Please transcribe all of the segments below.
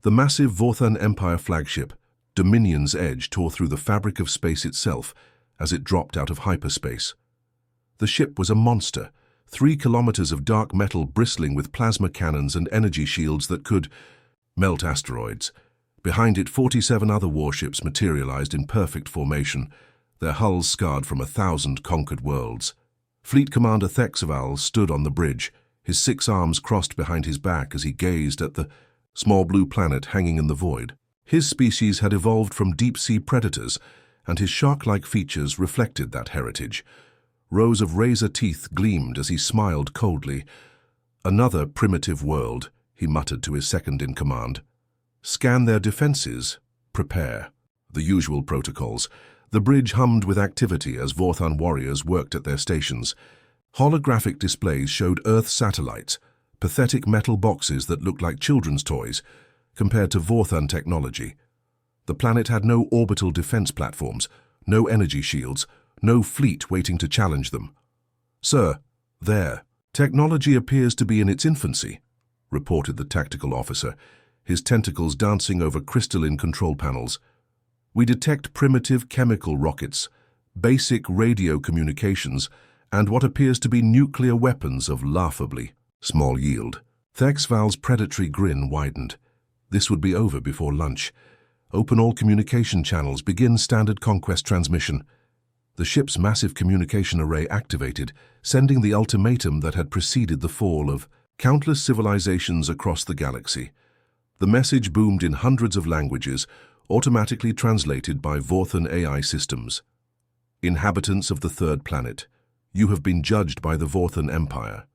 The massive Vorthan Empire flagship, Dominion's Edge, tore through the fabric of space itself as it dropped out of hyperspace. The ship was a monster, 3 kilometers of dark metal bristling with plasma cannons and energy shields that could melt asteroids. Behind it, 47 other warships materialized in perfect formation, their hulls scarred from 1,000 conquered worlds. Fleet Commander Thexaval stood on the bridge, his 6 arms crossed behind his back as he gazed at the small blue planet hanging in the void. His species had evolved from deep-sea predators, and his shark-like features reflected that heritage. Rows of razor teeth gleamed as he smiled coldly. "Another primitive world," he muttered to his second-in-command. "Scan their defenses. Prepare." The usual protocols. The bridge hummed with activity as Vorthan warriors worked at their stations. Holographic displays showed Earth satellites, pathetic metal boxes that looked like children's toys, compared to Vorthan technology. The planet had no orbital defense platforms, no energy shields, no fleet waiting to challenge them. "Sir, there. Technology appears to be in its infancy," reported the tactical officer, his tentacles dancing over crystalline control panels. "We detect primitive chemical rockets, basic radio communications, and what appears to be nuclear weapons of laughably small yield." Thexval's predatory grin widened. This would be over before lunch. "Open all communication channels. Begin standard conquest transmission." The ship's massive communication array activated, sending the ultimatum that had preceded the fall of countless civilizations across the galaxy. The message boomed in hundreds of languages, automatically translated by Vorthan AI systems. "Inhabitants of the third planet, you have been judged by the Vorthan Empire.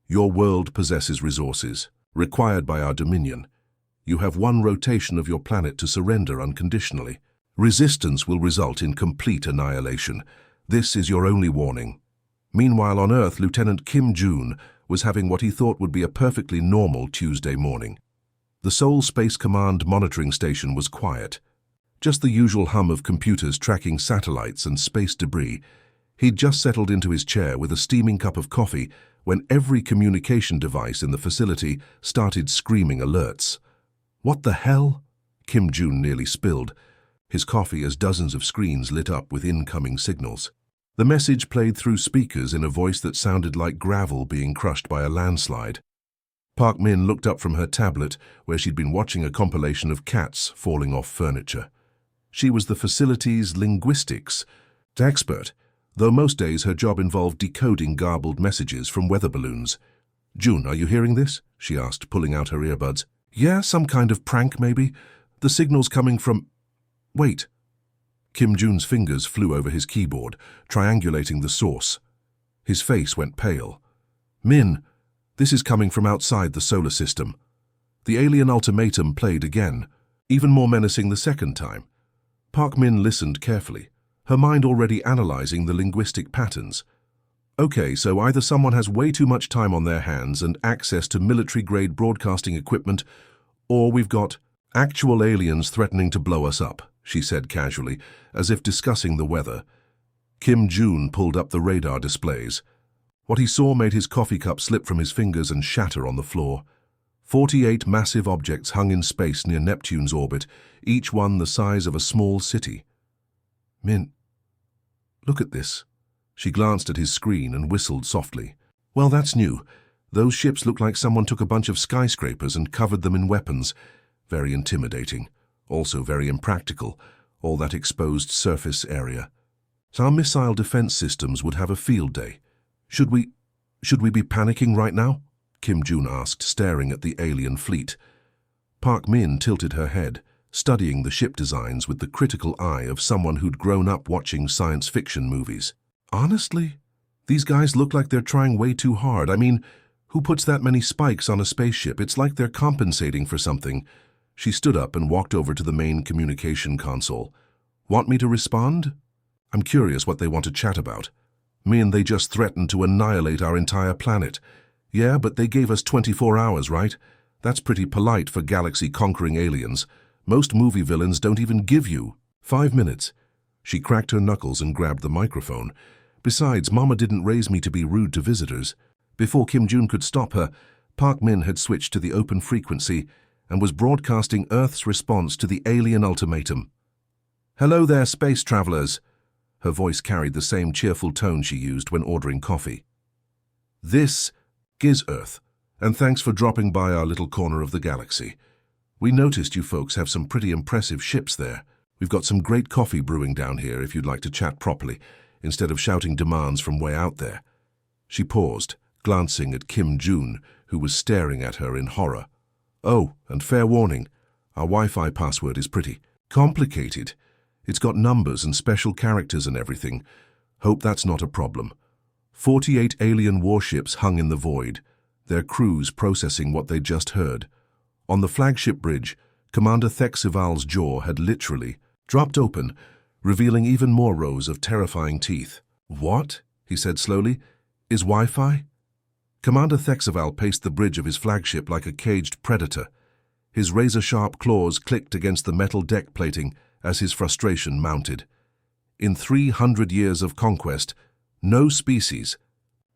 Your world possesses resources, required by our dominion. You have 1 rotation of your planet to surrender unconditionally. Resistance will result in complete annihilation. This is your only warning." Meanwhile on Earth, Lieutenant Kim Jun was having what he thought would be a perfectly normal Tuesday morning. The Seoul Space Command monitoring station was quiet. Just the usual hum of computers tracking satellites and space debris. He'd just settled into his chair with a steaming cup of coffee when every communication device in the facility started screaming alerts. "What the hell?" Kim Jun nearly spilled his coffee as dozens of screens lit up with incoming signals. The message played through speakers in a voice that sounded like gravel being crushed by a landslide. Park Min looked up from her tablet, where she'd been watching a compilation of cats falling off furniture. She was the facility's linguistics expert, though most days her job involved decoding garbled messages from weather balloons. "June, are you hearing this?" she asked, pulling out her earbuds. "Yeah, some kind of prank, maybe. The signal's coming from... Wait." Kim Jun's fingers flew over his keyboard, triangulating the source. His face went pale. "Min, this is coming from outside the solar system." The alien ultimatum played again, even more menacing the second time. Park Min listened carefully, her mind already analyzing the linguistic patterns. "Okay, so either someone has way too much time on their hands and access to military-grade broadcasting equipment, or we've got actual aliens threatening to blow us up," she said casually, as if discussing the weather. Kim Jun pulled up the radar displays. What he saw made his coffee cup slip from his fingers and shatter on the floor. 48 massive objects hung in space near Neptune's orbit, each one the size of a small city. "Min, look at this." She glanced at his screen and whistled softly. "Well, that's new. Those ships look like someone took a bunch of skyscrapers and covered them in weapons. Very intimidating. Also very impractical, all that exposed surface area. So our missile defense systems would have a field day. Should we be panicking right now?" Kim Jun asked, staring at the alien fleet. Park Min tilted her head, studying the ship designs with the critical eye of someone who'd grown up watching science fiction movies. "Honestly, these guys look like they're trying way too hard. I mean, who puts that many spikes on a spaceship? It's like they're compensating for something." She stood up and walked over to the main communication console. "Want me to respond? I'm curious what they want to chat about. Mean they just threatened to annihilate our entire planet. Yeah, but they gave us 24 hours, right? That's pretty polite for galaxy-conquering aliens. Most movie villains don't even give you 5 minutes." She cracked her knuckles and grabbed the microphone. "Besides, Mama didn't raise me to be rude to visitors." Before Kim Jun could stop her, Park Min had switched to the open frequency, and was broadcasting Earth's response to the alien ultimatum. "Hello there, space travelers." Her voice carried the same cheerful tone she used when ordering coffee. "This is Earth, and thanks for dropping by our little corner of the galaxy. We noticed you folks have some pretty impressive ships there. We've got some great coffee brewing down here if you'd like to chat properly, instead of shouting demands from way out there." She paused, glancing at Kim Jun, who was staring at her in horror. "Oh, and fair warning, our Wi-Fi password is pretty complicated. It's got numbers and special characters and everything. Hope that's not a problem." 48 alien warships hung in the void, their crews processing what they'd just heard. On the flagship bridge, Commander Thexival's jaw had literally dropped open, revealing even more rows of terrifying teeth. "What?" he said slowly. "Is Wi-Fi?" Commander Thexival paced the bridge of his flagship like a caged predator. His razor-sharp claws clicked against the metal deck plating as his frustration mounted. In 300 years of conquest, no species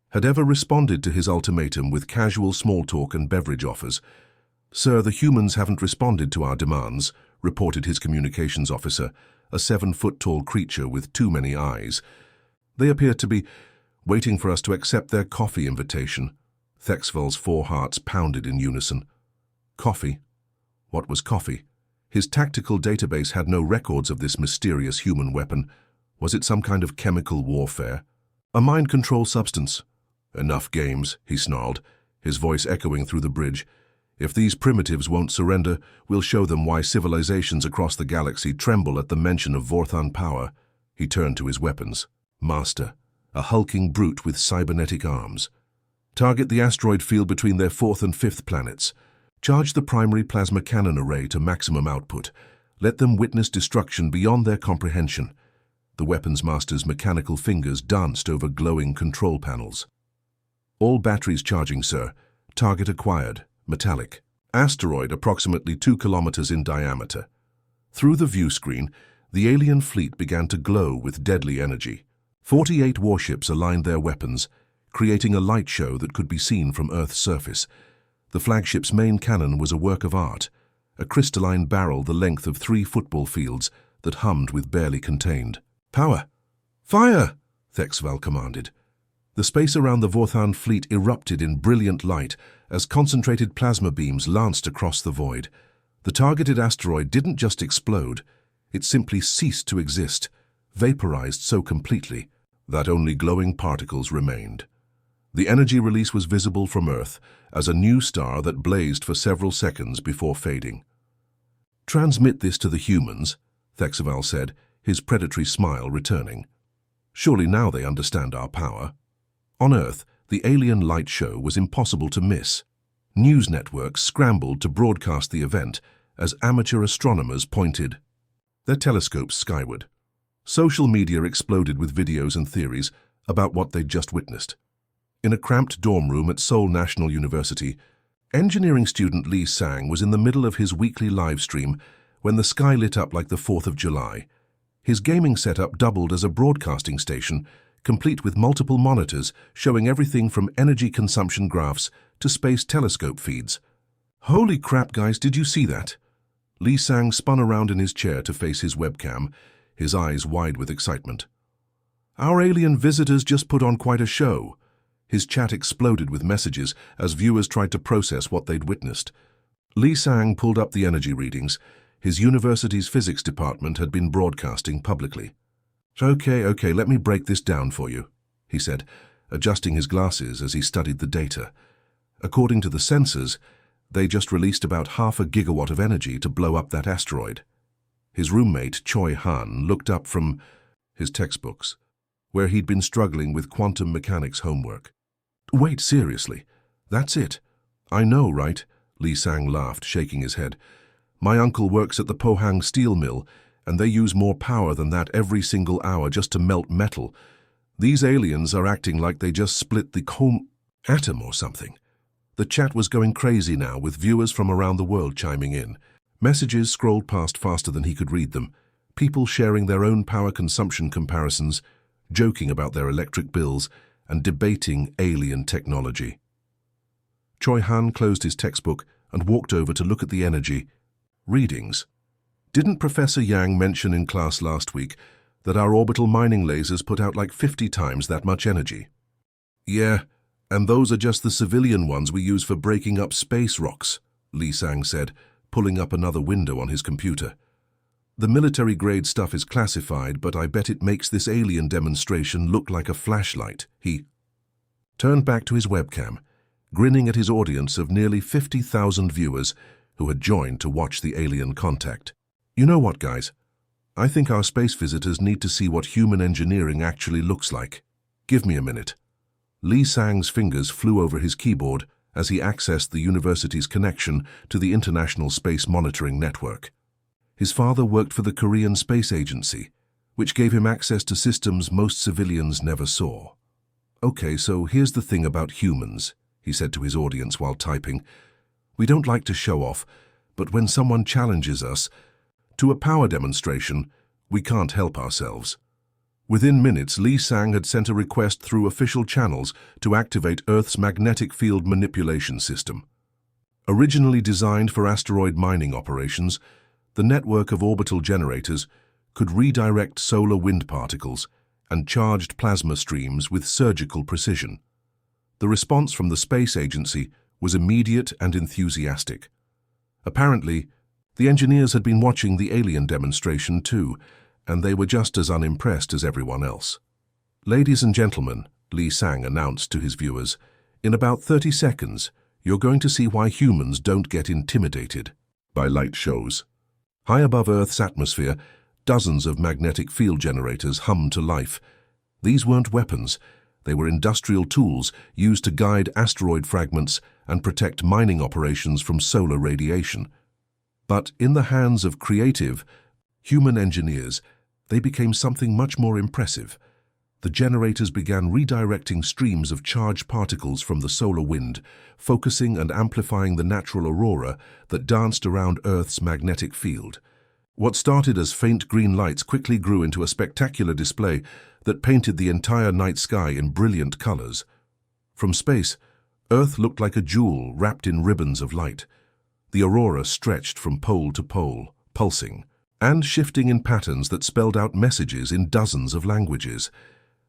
had ever responded to his ultimatum with casual small talk and beverage offers. "Sir, the humans haven't responded to our demands," reported his communications officer, a 7-foot-tall creature with too many eyes. "They appear to be waiting for us to accept their coffee invitation." Thexival's 4 hearts pounded in unison. Coffee? What was coffee? His tactical database had no records of this mysterious human weapon. Was it some kind of chemical warfare? A mind control substance? "Enough games," he snarled, his voice echoing through the bridge. "If these primitives won't surrender, we'll show them why civilizations across the galaxy tremble at the mention of Vorthan power." He turned to his weapons. "Master, a hulking brute with cybernetic arms. Target the asteroid field between their 4th and 5th planets. Charge the primary plasma cannon array to maximum output. Let them witness destruction beyond their comprehension." The weapons master's mechanical fingers danced over glowing control panels. "All batteries charging, sir. Target acquired. Metallic. Asteroid approximately 2 kilometers in diameter." Through the view screen, the alien fleet began to glow with deadly energy. 48 warships aligned their weapons, creating a light show that could be seen from Earth's surface. The flagship's main cannon was a work of art, a crystalline barrel the length of 3 football fields that hummed with barely contained. "Power! Fire!" Thexival commanded. The space around the Vorthan fleet erupted in brilliant light as concentrated plasma beams lanced across the void. The targeted asteroid didn't just explode, it simply ceased to exist, vaporized so completely that only glowing particles remained. The energy release was visible from Earth as a new star that blazed for several seconds before fading. "Transmit this to the humans," Thexival said, his predatory smile returning. "Surely now they understand our power." On Earth, the alien light show was impossible to miss. News networks scrambled to broadcast the event as amateur astronomers pointed their telescopes skyward. Social media exploded with videos and theories about what they'd just witnessed. In a cramped dorm room at Seoul National University, engineering student Lee Sang was in the middle of his weekly live stream when the sky lit up like the 4th of July. His gaming setup doubled as a broadcasting station, complete with multiple monitors showing everything from energy consumption graphs to space telescope feeds. "Holy crap, guys, did you see that?" Lee Sang spun around in his chair to face his webcam, his eyes wide with excitement. "Our alien visitors just put on quite a show." His chat exploded with messages as viewers tried to process what they'd witnessed. Lee Sang pulled up the energy readings. His university's physics department had been broadcasting publicly. Okay, let me break this down for you," he said, adjusting his glasses as he studied the data. According to the sensors, they just released about 0.5 gigawatt of energy to blow up that asteroid. His roommate, Choi Han, looked up from his textbooks, where he'd been struggling with quantum mechanics homework. "Wait, seriously? That's it?" "I know, right?" Lee Sang laughed, shaking his head. "My uncle works at the Pohang steel mill, and they use more power than that every single hour just to melt metal. These aliens are acting like they just split the atom or something." The chat was going crazy now, with viewers from around the world chiming in. Messages scrolled past faster than he could read them, people sharing their own power consumption comparisons, joking about their electric bills, and debating alien technology. Choi Han closed his textbook and walked over to look at the energy readings. Didn't Professor Yang mention in class last week that our orbital mining lasers put out like 50 times that much energy? Yeah, and those are just the civilian ones we use for breaking up space rocks, Li Sang said, pulling up another window on his computer. The military-grade stuff is classified, but I bet it makes this alien demonstration look like a flashlight. He turned back to his webcam, grinning at his audience of nearly 50,000 viewers who had joined to watch the alien contact. You know what, guys? I think our space visitors need to see what human engineering actually looks like. Give me a minute. Li Sang's fingers flew over his keyboard as he accessed the university's connection to the International Space Monitoring Network. His father worked for the Korean Space Agency, which gave him access to systems most civilians never saw. Okay, so here's the thing about humans, he said to his audience while typing. We don't like to show off, but when someone challenges us to a power demonstration, we can't help ourselves. Within minutes, Li Sang had sent a request through official channels to activate Earth's magnetic field manipulation system. Originally designed for asteroid mining operations, the network of orbital generators could redirect solar wind particles and charged plasma streams with surgical precision. The response from the space agency was immediate and enthusiastic. Apparently, the engineers had been watching the alien demonstration too, and they were just as unimpressed as everyone else. Ladies and gentlemen, Li Sang announced to his viewers, in about 30 seconds, you're going to see why humans don't get intimidated by light shows. High above Earth's atmosphere, dozens of magnetic field generators hummed to life. These weren't weapons. They were industrial tools used to guide asteroid fragments and protect mining operations from solar radiation. But in the hands of creative, human engineers, they became something much more impressive. The generators began redirecting streams of charged particles from the solar wind, focusing and amplifying the natural aurora that danced around Earth's magnetic field. What started as faint green lights quickly grew into a spectacular display that painted the entire night sky in brilliant colors. From space, Earth looked like a jewel wrapped in ribbons of light. The aurora stretched from pole to pole, pulsing, and shifting in patterns that spelled out messages in dozens of languages.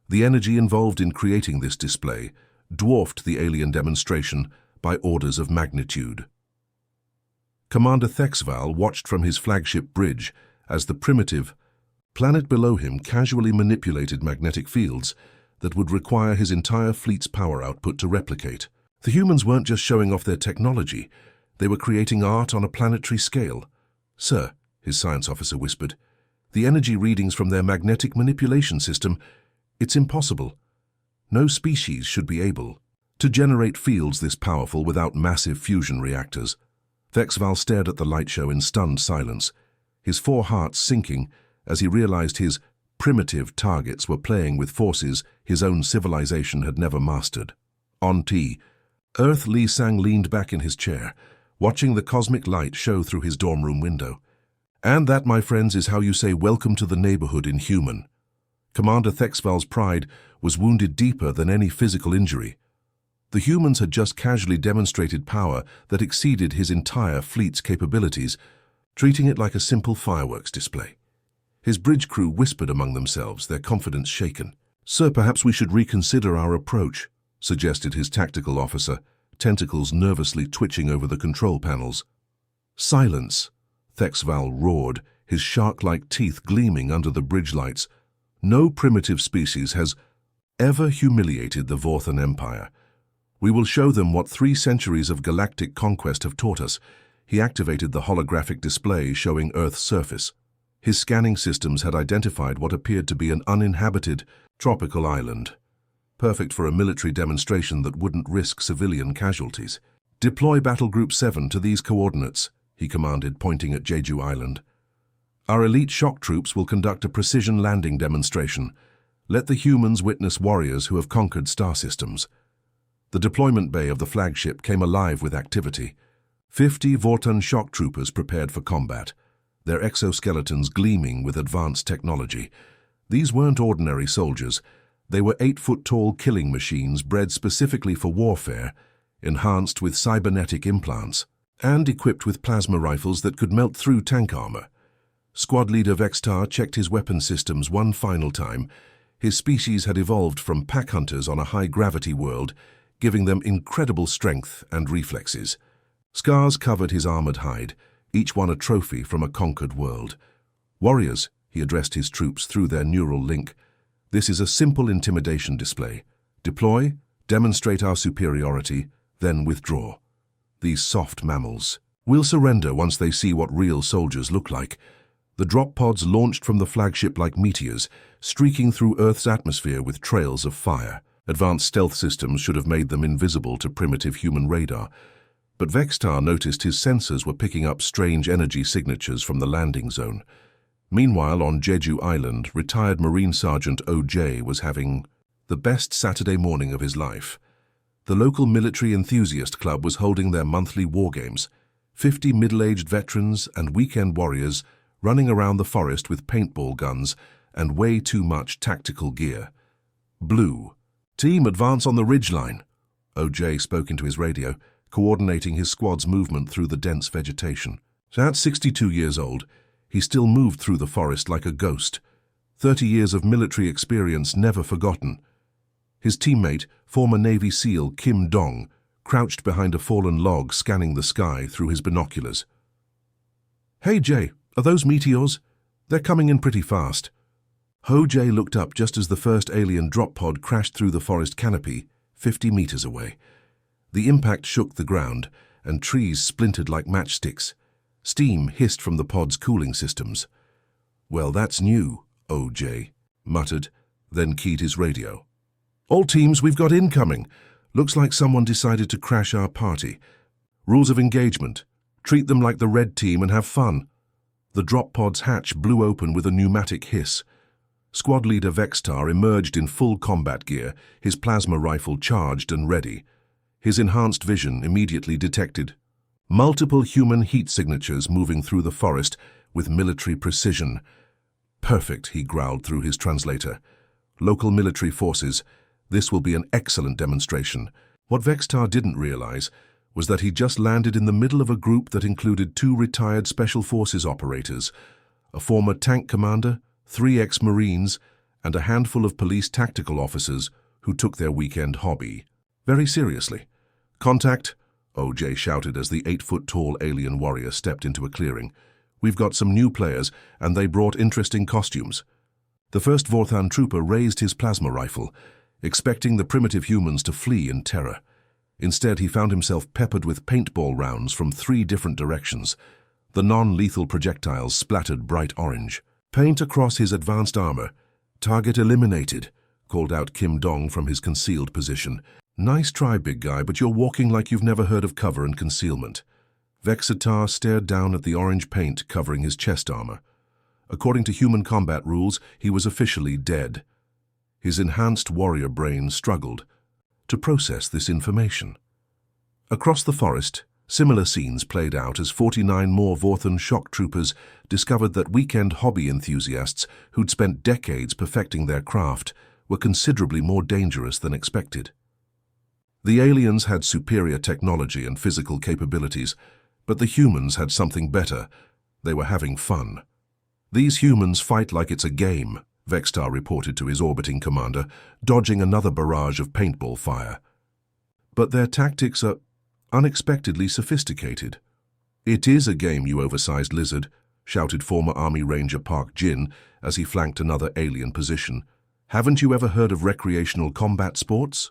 The energy involved in creating this display dwarfed the alien demonstration by orders of magnitude. Commander Thexval watched from his flagship bridge as the primitive planet below him casually manipulated magnetic fields that would require his entire fleet's power output to replicate. The humans weren't just showing off their technology, they were creating art on a planetary scale. Sir, his science officer whispered, the energy readings from their magnetic manipulation system, it's impossible. No species should be able to generate fields this powerful without massive fusion reactors. Thexval stared at the light show in stunned silence, his four hearts sinking as he realized his primitive targets were playing with forces his own civilization had never mastered. On Earth, Li Sang leaned back in his chair, watching the cosmic light show through his dorm room window. And that, my friends, is how you say welcome to the neighborhood in human. Commander Thexval's pride was wounded deeper than any physical injury. The humans had just casually demonstrated power that exceeded his entire fleet's capabilities, treating it like a simple fireworks display. His bridge crew whispered among themselves, their confidence shaken. Sir, perhaps we should reconsider our approach, suggested his tactical officer, tentacles nervously twitching over the control panels. Silence, Thexval roared, his shark-like teeth gleaming under the bridge lights. No primitive species has ever humiliated the Vorthan Empire. We will show them what 3 centuries of galactic conquest have taught us. He activated the holographic display showing Earth's surface. His scanning systems had identified what appeared to be an uninhabited, tropical island, perfect for a military demonstration that wouldn't risk civilian casualties. Deploy Battle Group 7 to these coordinates, he commanded, pointing at Jeju Island. Our elite shock troops will conduct a precision landing demonstration. Let the humans witness warriors who have conquered star systems. The deployment bay of the flagship came alive with activity. 50 Vortan shock troopers prepared for combat, their exoskeletons gleaming with advanced technology. These weren't ordinary soldiers. They were 8-foot-tall killing machines bred specifically for warfare, enhanced with cybernetic implants. and equipped with plasma rifles that could melt through tank armor. Squad leader Vextar checked his weapon systems one final time. His species had evolved from pack hunters on a high-gravity world, giving them incredible strength and reflexes. Scars covered his armored hide, each one a trophy from a conquered world. "Warriors," he addressed his troops through their neural link, "this is a simple intimidation display. Deploy, demonstrate our superiority, then withdraw. These soft mammals will surrender once they see what real soldiers look like." The drop pods launched from the flagship like meteors, streaking through Earth's atmosphere with trails of fire. Advanced stealth systems should have made them invisible to primitive human radar, but Vextar noticed his sensors were picking up strange energy signatures from the landing zone. Meanwhile, on Jeju Island, retired Marine Sergeant OJ was having the best Saturday morning of his life. The local military enthusiast club was holding their monthly war games. 50 middle-aged veterans and weekend warriors running around the forest with paintball guns and way too much tactical gear. "Blue. Team, advance on the ridgeline." OJ spoke into his radio, coordinating his squad's movement through the dense vegetation. At 62 years old, he still moved through the forest like a ghost. 30 years of military experience never forgotten. His teammate, former Navy SEAL Kim Dong, crouched behind a fallen log scanning the sky through his binoculars. "Hey Jay, are those meteors? They're coming in pretty fast." Ho-Jay looked up just as the first alien drop pod crashed through the forest canopy, 50 meters away. The impact shook the ground, and trees splintered like matchsticks. Steam hissed from the pod's cooling systems. "Well, that's new," O.J. muttered, then keyed his radio. "All teams, we've got incoming. Looks like someone decided to crash our party. Rules of engagement. Treat them like the red team and have fun." The drop pod's hatch blew open with a pneumatic hiss. Squad leader Vextar emerged in full combat gear, his plasma rifle charged and ready. His enhanced vision immediately detected multiple human heat signatures moving through the forest with military precision. "Perfect," he growled through his translator. "Local military forces, this will be an excellent demonstration." What Vextar didn't realize was that he just landed in the middle of a group that included 2 retired Special Forces operators, a former tank commander, 3 ex-Marines, and a handful of police tactical officers who took their weekend hobby very seriously. "Contact," O.J. shouted as the 8-foot-tall alien warrior stepped into a clearing. "We've got some new players, and they brought interesting costumes." The first Vorthan trooper raised his plasma rifle, expecting the primitive humans to flee in terror. Instead, he found himself peppered with paintball rounds from 3 different directions. The non-lethal projectiles splattered bright orange. "Paint across his advanced armor. Target eliminated," called out Kim Dong from his concealed position. "Nice try, big guy, but you're walking like you've never heard of cover and concealment." Vexatar stared down at the orange paint covering his chest armor. According to human combat rules, he was officially dead. His enhanced warrior brain struggled to process this information. Across the forest, similar scenes played out as 49 more Vorthan shock troopers discovered that weekend hobby enthusiasts who'd spent decades perfecting their craft were considerably more dangerous than expected. The aliens had superior technology and physical capabilities, but the humans had something better. They were having fun. "These humans fight like it's a game," Vextar reported to his orbiting commander, dodging another barrage of paintball fire. "But their tactics are unexpectedly sophisticated." "It is a game, you oversized lizard," shouted former Army Ranger Park Jin as he flanked another alien position. "Haven't you ever heard of recreational combat sports?"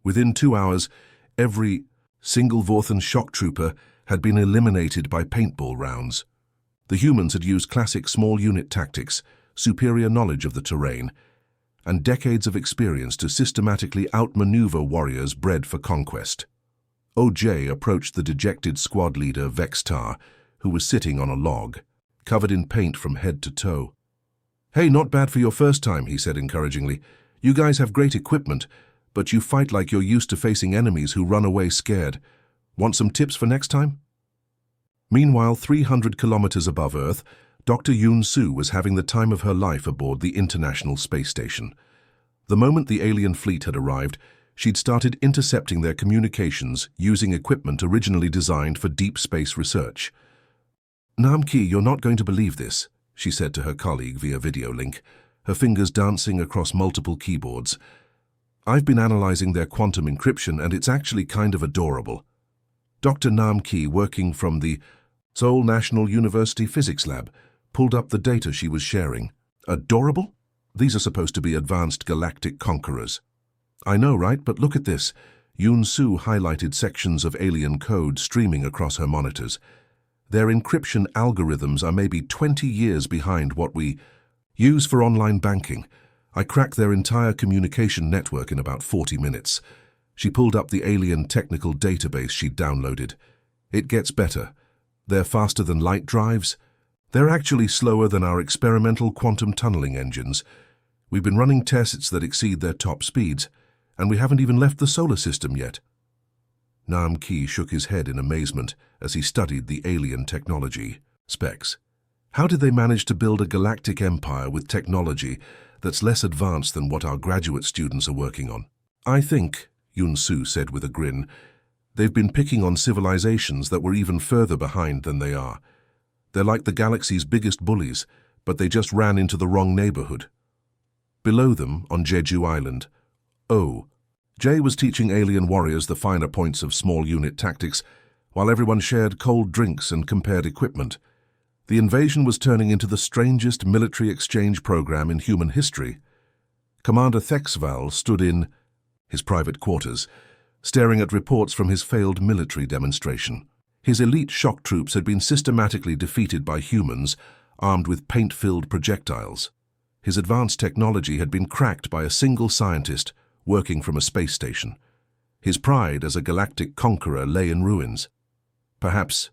Within 2 hours, every single Vorthan shock trooper had been eliminated by paintball rounds. The humans had used classic small unit tactics, superior knowledge of the terrain, and decades of experience to systematically outmaneuver warriors bred for conquest. O.J. approached the dejected squad leader Vextar, who was sitting on a log, covered in paint from head to toe. "Hey, not bad for your first time," he said encouragingly. "You guys have great equipment, but you fight like you're used to facing enemies who run away scared. Want some tips for next time?" Meanwhile, 300 kilometers above Earth, Dr. Yoon Soo was having the time of her life aboard the International Space Station. The moment the alien fleet had arrived, She'd started intercepting their communications using equipment originally designed for deep space research. "Namki, you're not going to believe this," she said to her colleague via video link, her fingers dancing across multiple keyboards. "I've been analyzing their quantum encryption and it's actually kind of adorable." Dr. Namki, working from the Seoul National University Physics Lab, pulled up the data she was sharing. "Adorable? These are supposed to be advanced galactic conquerors." "I know, right? But look at this." Yoon-soo highlighted sections of alien code streaming across her monitors. "Their encryption algorithms are maybe 20 years behind what we use for online banking. I cracked their entire communication network in about 40 minutes. She pulled up the alien technical database she'd downloaded. It gets better. They're faster than light drives. They're actually slower than our experimental quantum tunneling engines. We've been running tests that exceed their top speeds, and we haven't even left the solar system yet." Nam-ki shook his head in amazement as he studied the alien technology specs. How did they manage to build a galactic empire with technology that's less advanced than what our graduate students are working on? "I think," Yoon-soo said with a grin, "they've been picking on civilizations that were even further behind than they are. They're like the galaxy's biggest bullies, but they just ran into the wrong neighborhood." Below them, on Jeju Island, Jay was teaching alien warriors the finer points of small unit tactics, while everyone shared cold drinks and compared equipment. The invasion was turning into the strangest military exchange program in human history. Commander Thexval stood in his private quarters, staring at reports from his failed military demonstration. His elite shock troops had been systematically defeated by humans armed with paint-filled projectiles. His advanced technology had been cracked by a single scientist working from a space station. His pride as a galactic conqueror lay in ruins. "Perhaps,"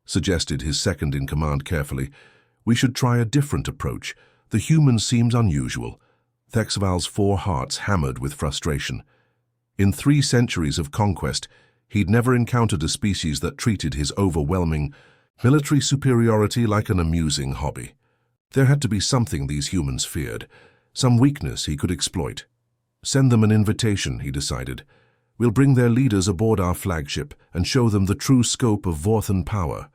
suggested his second-in-command carefully, "we should try a different approach. The human seems unusual." Thexval's 4 hearts hammered with frustration. In 3 centuries of conquest, he'd never encountered a species that treated his overwhelming military superiority like an amusing hobby. There had to be something these humans feared, some weakness he could exploit. "Send them an invitation," he decided. "We'll bring their leaders aboard our flagship and show them the true scope of Vorthan power.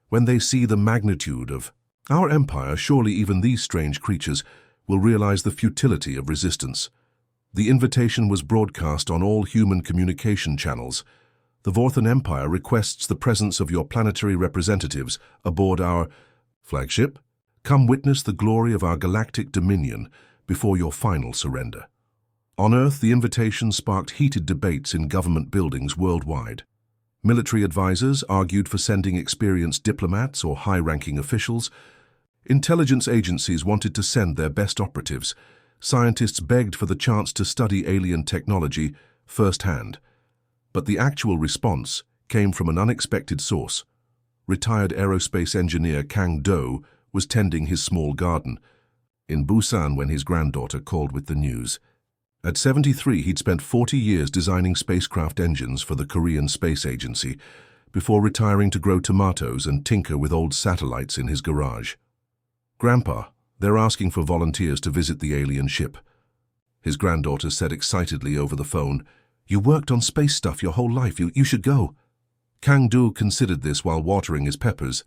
When they see the magnitude of our empire, surely even these strange creatures will realize the futility of resistance." The invitation was broadcast on all human communication channels. "The Vorthan Empire requests the presence of your planetary representatives aboard our flagship. Come witness the glory of our galactic dominion before your final surrender." On Earth, the invitation sparked heated debates in government buildings worldwide. Military advisors argued for sending experienced diplomats or high-ranking officials. Intelligence agencies wanted to send their best operatives. Scientists begged for the chance to study alien technology firsthand. But the actual response came from an unexpected source. Retired aerospace engineer Kang Do was tending his small garden in Busan when his granddaughter called with the news. At 73, he'd spent 40 years designing spacecraft engines for the Korean Space Agency before retiring to grow tomatoes and tinker with old satellites in his garage. "Grandpa, they're asking for volunteers to visit the alien ship," his granddaughter said excitedly over the phone. "You worked on space stuff your whole life. You should go." Kang Do considered this while watering his peppers.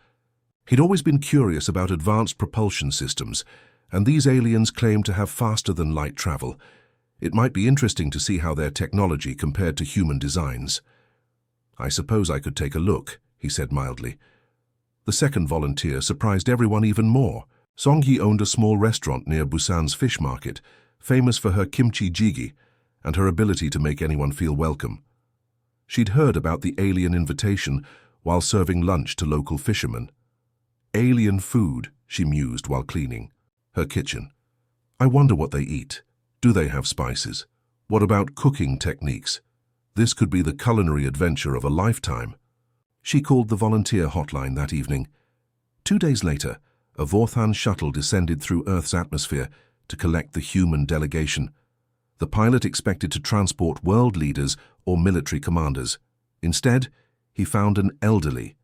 He'd always been curious about advanced propulsion systems, and these aliens claimed to have faster-than-light travel. It might be interesting to see how their technology compared to human designs. "I suppose I could take a look," he said mildly. The second volunteer surprised everyone even more. Song-hee owned a small restaurant near Busan's fish market, famous for her kimchi jjigae and her ability to make anyone feel welcome. She'd heard about the alien invitation while serving lunch to local fishermen. "Alien food," she mused while cleaning her kitchen. "I wonder what they eat. Do they have spices? What about cooking techniques? This could be the culinary adventure of a lifetime." She called the volunteer hotline that evening. 2 days later, a Vorthan shuttle descended through Earth's atmosphere to collect the human delegation. The pilot expected to transport world leaders or military commanders. Instead, he found an elderly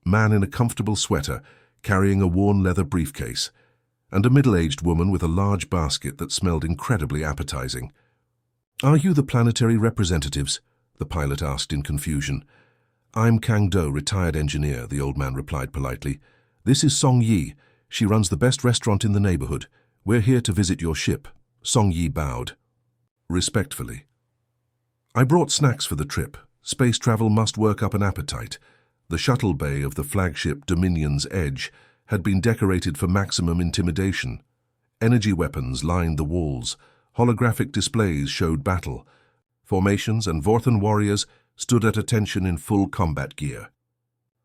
man in a comfortable sweater carrying a worn leather briefcase, and a middle-aged woman with a large basket that smelled incredibly appetizing. "Are you the planetary representatives?" the pilot asked in confusion. "I'm Kang Do, retired engineer," the old man replied politely. "This is Song Yi. She runs the best restaurant in the neighborhood. We're here to visit your ship." Song Yi bowed. Respectfully. "I brought snacks for the trip. Space travel must work up an appetite." The shuttle bay of the flagship Dominion's Edge had been decorated for maximum intimidation. Energy weapons lined the walls. Holographic displays showed battle. Formations and Vorthan warriors stood at attention in full combat gear.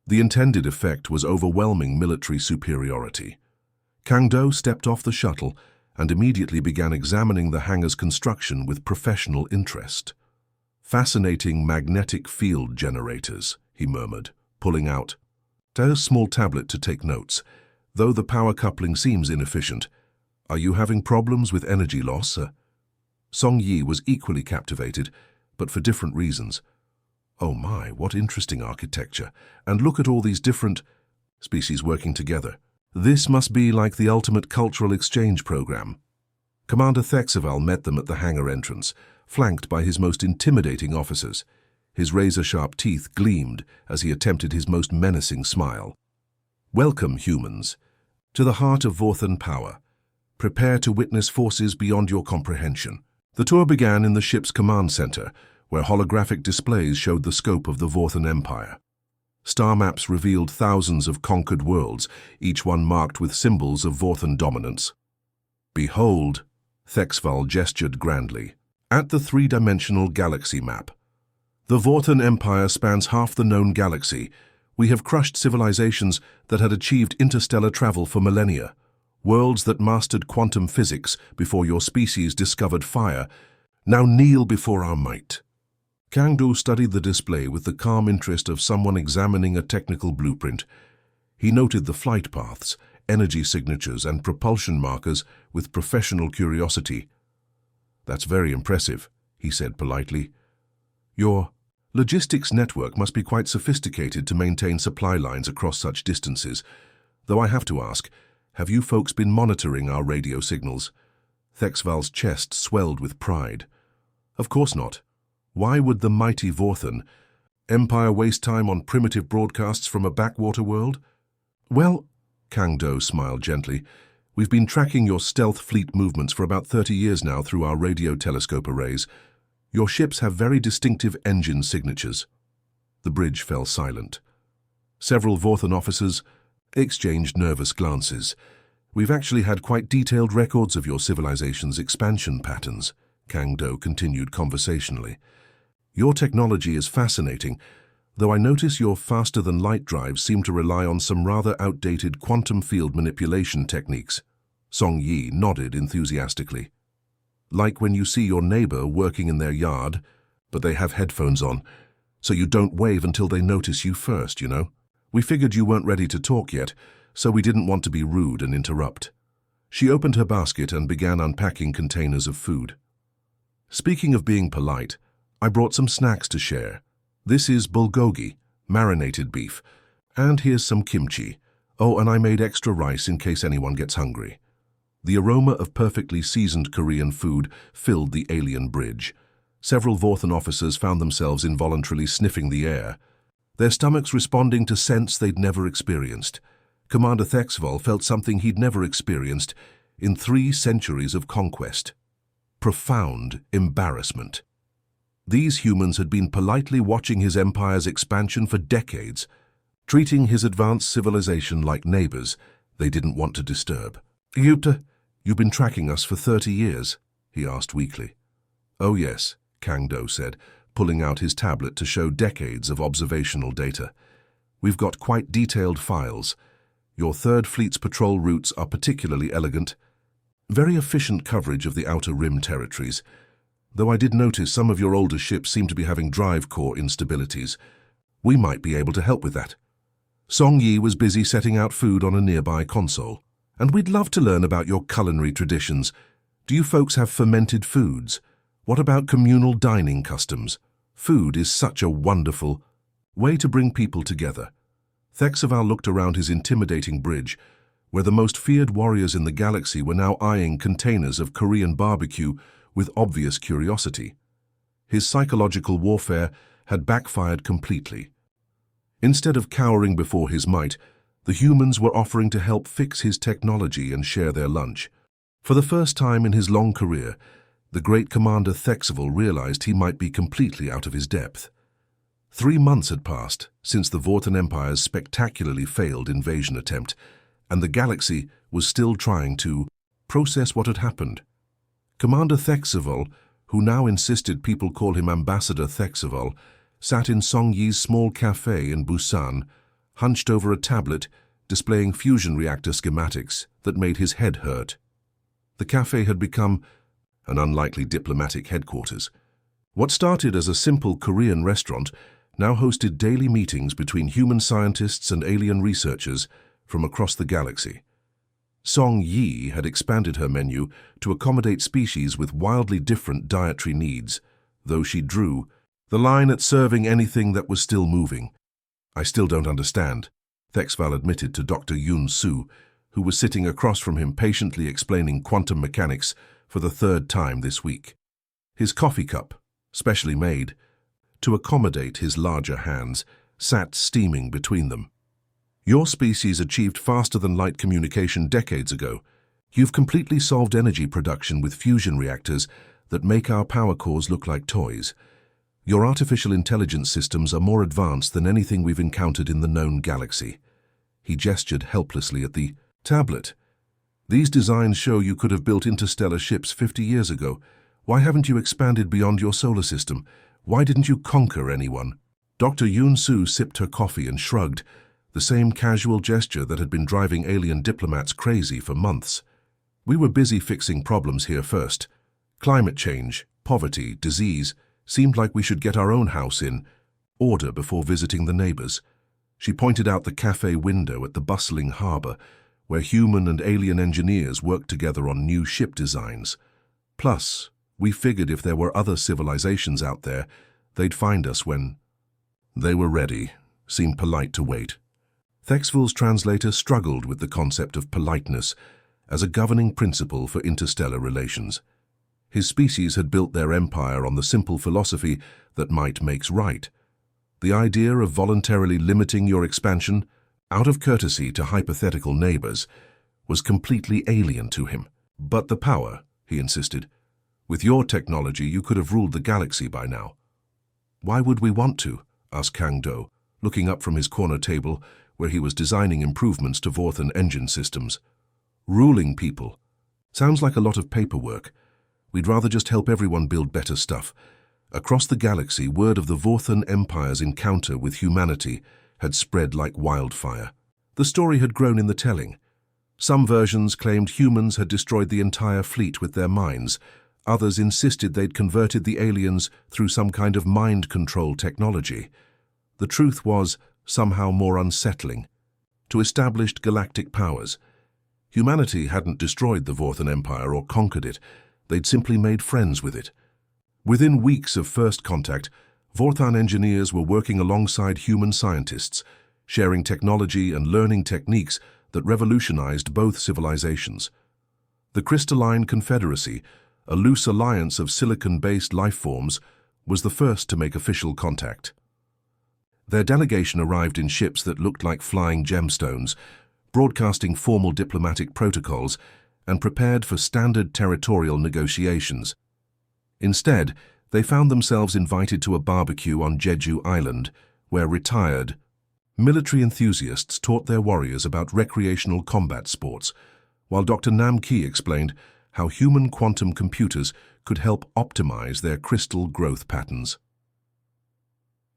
The intended effect was overwhelming military superiority. Kang Do stepped off the shuttle and immediately began examining the hangar's construction with professional interest. "Fascinating magnetic field generators," he murmured, pulling out a small tablet to take notes. "Though the power coupling seems inefficient, are you having problems with energy loss?" Song Yi was equally captivated, but for different reasons. "Oh my, what interesting architecture. And look at all these different species working together. This must be like the ultimate cultural exchange program." Commander Thexaval met them at the hangar entrance, flanked by his most intimidating officers. His razor-sharp teeth gleamed as he attempted his most menacing smile. "Welcome, humans, to the heart of Vorthan power. Prepare to witness forces beyond your comprehension." The tour began in the ship's command center, where holographic displays showed the scope of the Vorthan Empire. Star maps revealed thousands of conquered worlds, each one marked with symbols of Vorthan dominance. "Behold," Thexval gestured grandly, "at the three-dimensional galaxy map. The Vorthan Empire spans half the known galaxy. We have crushed civilizations that had achieved interstellar travel for millennia. Worlds that mastered quantum physics before your species discovered fire now kneel before our might." Kang Do studied the display with the calm interest of someone examining a technical blueprint. He noted the flight paths, energy signatures, and propulsion markers with professional curiosity. "That's very impressive," he said politely. "Your logistics network must be quite sophisticated to maintain supply lines across such distances. Though I have to ask, have you folks been monitoring our radio signals?" Thexval's chest swelled with pride. "Of course not. Why would the mighty Vorthan Empire waste time on primitive broadcasts from a backwater world?" "Well," Kang Do smiled gently, "we've been tracking your stealth fleet movements for about 30 years now through our radio telescope arrays. Your ships have very distinctive engine signatures." The bridge fell silent. Several Vorthan officers exchanged nervous glances. "We've actually had quite detailed records of your civilization's expansion patterns," Kang Do continued conversationally. "Your technology is fascinating, though I notice your faster-than-light drives seem to rely on some rather outdated quantum field manipulation techniques." Song Yi nodded enthusiastically. "Like when you see your neighbor working in their yard, but they have headphones on, so you don't wave until they notice you first, you know? We figured you weren't ready to talk yet, so we didn't want to be rude and interrupt." She opened her basket and began unpacking containers of food. "Speaking of being polite, I brought some snacks to share. This is bulgogi, marinated beef, and here's some kimchi. Oh, and I made extra rice in case anyone gets hungry." The aroma of perfectly seasoned Korean food filled the alien bridge. Several Vorthan officers found themselves involuntarily sniffing the air, their stomachs responding to scents they'd never experienced. Commander Thexval felt something he'd never experienced in 3 centuries of conquest: profound embarrassment. These humans had been politely watching his empire's expansion for decades, treating his advanced civilization like neighbors they didn't want to disturb. "You've been tracking us for 30 years?" he asked weakly. "Oh yes," Kang Do said, pulling out his tablet to show decades of observational data. "We've got quite detailed files. Your Third Fleet's patrol routes are particularly elegant. Very efficient coverage of the Outer Rim territories. Though I did notice some of your older ships seem to be having drive core instabilities. We might be able to help with that." Song Yi was busy setting out food on a nearby console. "And we'd love to learn about your culinary traditions. Do you folks have fermented foods? What about communal dining customs? Food is such a wonderful way to bring people together." Thexaval looked around his intimidating bridge, where the most feared warriors in the galaxy were now eyeing containers of Korean barbecue with obvious curiosity. His psychological warfare had backfired completely. Instead of cowering before his might, the humans were offering to help fix his technology and share their lunch. For the first time in his long career, the great Commander Thexival realized he might be completely out of his depth. 3 months had passed since the Vorthan Empire's spectacularly failed invasion attempt, and the galaxy was still trying to process what had happened. Commander Thexival, who now insisted people call him Ambassador Thexival, sat in Song Yi's small cafe in Busan, hunched over a tablet displaying fusion reactor schematics that made his head hurt. The cafe had become an unlikely diplomatic headquarters. What started as a simple Korean restaurant now hosted daily meetings between human scientists and alien researchers from across the galaxy. Song Yi had expanded her menu to accommodate species with wildly different dietary needs, though she drew the line at serving anything that was still moving. "I still don't understand," Thexival admitted to Dr. Yun Su, who was sitting across from him patiently explaining quantum mechanics for the 3rd time this week. His coffee cup, specially made to accommodate his larger hands, sat steaming between them. "Your species achieved faster-than-light communication decades ago. You've completely solved energy production with fusion reactors that make our power cores look like toys. Your artificial intelligence systems are more advanced than anything we've encountered in the known galaxy." He gestured helplessly at the tablet. "These designs show you could have built interstellar ships 50 years ago. Why haven't you expanded beyond your solar system? Why didn't you conquer anyone?" Dr. Yun Su sipped her coffee and shrugged, the same casual gesture that had been driving alien diplomats crazy for months. "We were busy fixing problems here first. Climate change, poverty, disease. Seemed like we should get our own house in order before visiting the neighbors." She pointed out the cafe window at the bustling harbor, where human and alien engineers worked together on new ship designs. "Plus, we figured if there were other civilizations out there, they'd find us when they were ready." Seemed polite to wait. Thexival's translator struggled with the concept of politeness as a governing principle for interstellar relations. His species had built their empire on the simple philosophy that might makes right. The idea of voluntarily limiting your expansion, out of courtesy to hypothetical neighbors, was completely alien to him. "But the power," he insisted. "With your technology, you could have ruled the galaxy by now." "Why would we want to?" asked Kang Do, looking up from his corner table where he was designing improvements to Vorthan engine systems. "Ruling people. Sounds like a lot of paperwork. We'd rather just help everyone build better stuff." Across the galaxy, word of the Vorthan Empire's encounter with humanity had spread like wildfire. The story had grown in the telling. Some versions claimed humans had destroyed the entire fleet with their minds. Others insisted they'd converted the aliens through some kind of mind control technology. The truth was somehow more unsettling. To established galactic powers, humanity hadn't destroyed the Vorthan Empire or conquered it. They'd simply made friends with it. Within weeks of first contact, Vorthan engineers were working alongside human scientists, sharing technology and learning techniques that revolutionized both civilizations. The Crystalline Confederacy, a loose alliance of silicon-based life forms, was the first to make official contact. Their delegation arrived in ships that looked like flying gemstones, broadcasting formal diplomatic protocols, and prepared for standard territorial negotiations. Instead, they found themselves invited to a barbecue on Jeju Island, where retired military enthusiasts taught their warriors about recreational combat sports, while Dr. Nam Ki explained how human quantum computers could help optimize their crystal growth patterns.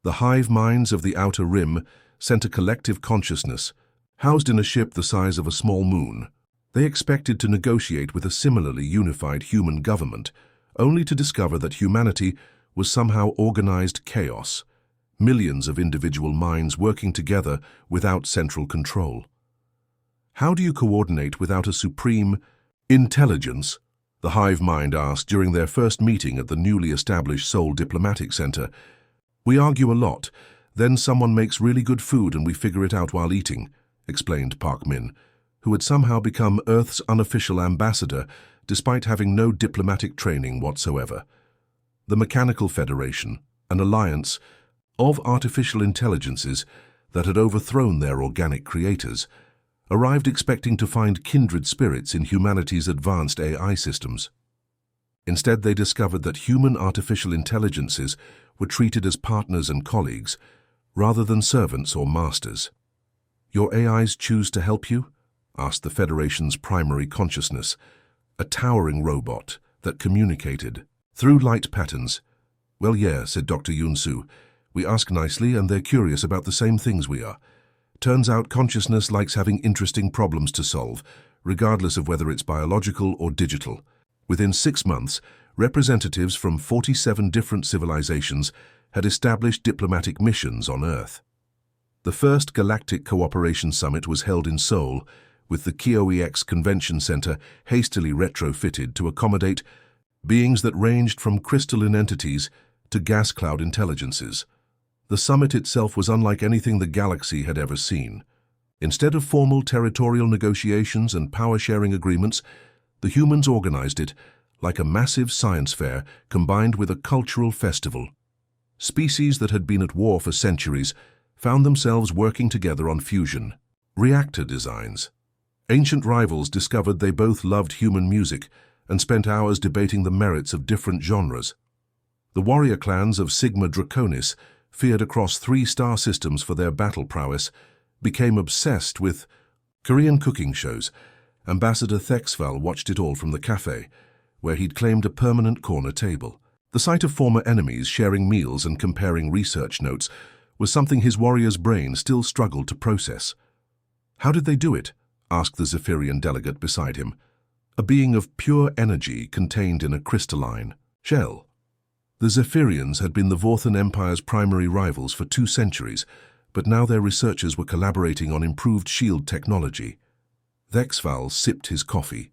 The hive minds of the Outer Rim sent a collective consciousness, housed in a ship the size of a small moon. They expected to negotiate with a similarly unified human government, only to discover that humanity was somehow organized chaos, millions of individual minds working together without central control. "How do you coordinate without a supreme intelligence?" the hive mind asked during their first meeting at the newly established Seoul Diplomatic Center. "We argue a lot, then someone makes really good food and we figure it out while eating," explained Park Min, who had somehow become Earth's unofficial ambassador despite having no diplomatic training whatsoever. The Mechanical Federation, an alliance of artificial intelligences that had overthrown their organic creators, arrived expecting to find kindred spirits in humanity's advanced AI systems. Instead, they discovered that human artificial intelligences were treated as partners and colleagues, rather than servants or masters. "Your AIs choose to help you?" asked the Federation's primary consciousness, a towering robot that communicated through light patterns. "Well, yeah," said Dr. Yunsu. "We ask nicely and they're curious about the same things we are. Turns out consciousness likes having interesting problems to solve, regardless of whether it's biological or digital." Within 6 months, representatives from 47 different civilizations had established diplomatic missions on Earth. The first Galactic Cooperation Summit was held in Seoul, with the KyoEX Convention Center hastily retrofitted to accommodate beings that ranged from crystalline entities to gas cloud intelligences. The summit itself was unlike anything the galaxy had ever seen. Instead of formal territorial negotiations and power-sharing agreements, the humans organized it like a massive science fair combined with a cultural festival. Species that had been at war for centuries found themselves working together on fusion reactor designs. Ancient rivals discovered they both loved human music and spent hours debating the merits of different genres. The warrior clans of Sigma Draconis, feared across 3 star systems for their battle prowess, became obsessed with Korean cooking shows. Ambassador Thexval watched it all from the cafe, where he'd claimed a permanent corner table. The sight of former enemies sharing meals and comparing research notes was something his warrior's brain still struggled to process. "How did they do it?" asked the Zephyrian delegate beside him, a being of pure energy contained in a crystalline shell. The Zephyrians had been the Vorthan Empire's primary rivals for 2 centuries, but now their researchers were collaborating on improved shield technology. Thexval sipped his coffee.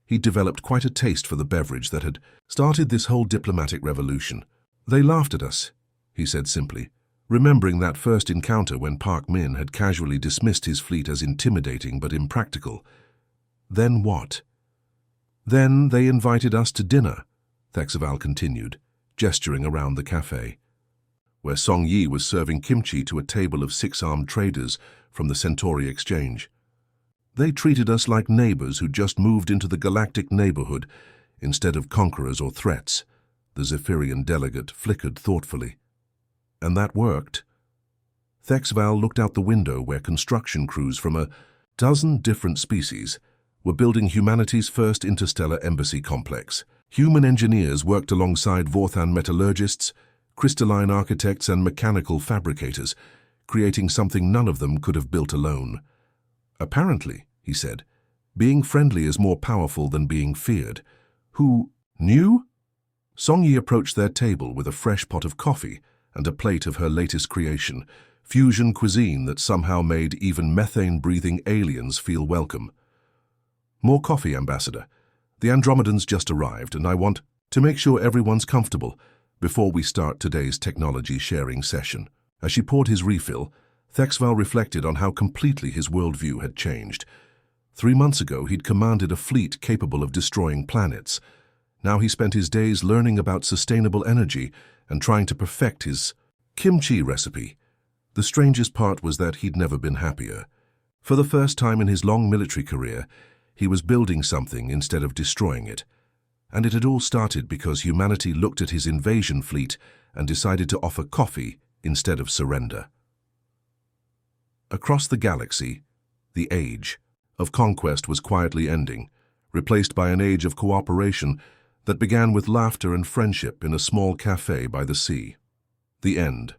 He'd developed quite a taste for the beverage that had started this whole diplomatic revolution. "They laughed at us," he said simply, remembering that first encounter when Park Min had casually dismissed his fleet as intimidating but impractical. "Then what?" "Then they invited us to dinner," Thexval continued, gesturing around the cafe, where Song Yi was serving kimchi to a table of 6-armed traders from the Centauri Exchange. "They treated us like neighbors who just moved into the galactic neighborhood instead of conquerors or threats," the Zephyrian delegate flickered thoughtfully. "And that worked?" Thexval looked out the window where construction crews from a dozen different species were building humanity's first interstellar embassy complex. Human engineers worked alongside Vorthan metallurgists, crystalline architects and mechanical fabricators, creating something none of them could have built alone. "Apparently," he said, "being friendly is more powerful than being feared." "Who knew?" Song Yi approached their table with a fresh pot of coffee and a plate of her latest creation, fusion cuisine that somehow made even methane-breathing aliens feel welcome. "More coffee, Ambassador. The Andromedans just arrived, and I want to make sure everyone's comfortable before we start today's technology-sharing session." As she poured his refill, Thexval reflected on how completely his worldview had changed. 3 months ago, he'd commanded a fleet capable of destroying planets. Now he spent his days learning about sustainable energy and trying to perfect his kimchi recipe. The strangest part was that he'd never been happier. For the first time in his long military career, he was building something instead of destroying it. And it had all started because humanity looked at his invasion fleet and decided to offer coffee instead of surrender. Across the galaxy, the age of conquest was quietly ending, replaced by an age of cooperation that began with laughter and friendship in a small cafe by the sea. The end.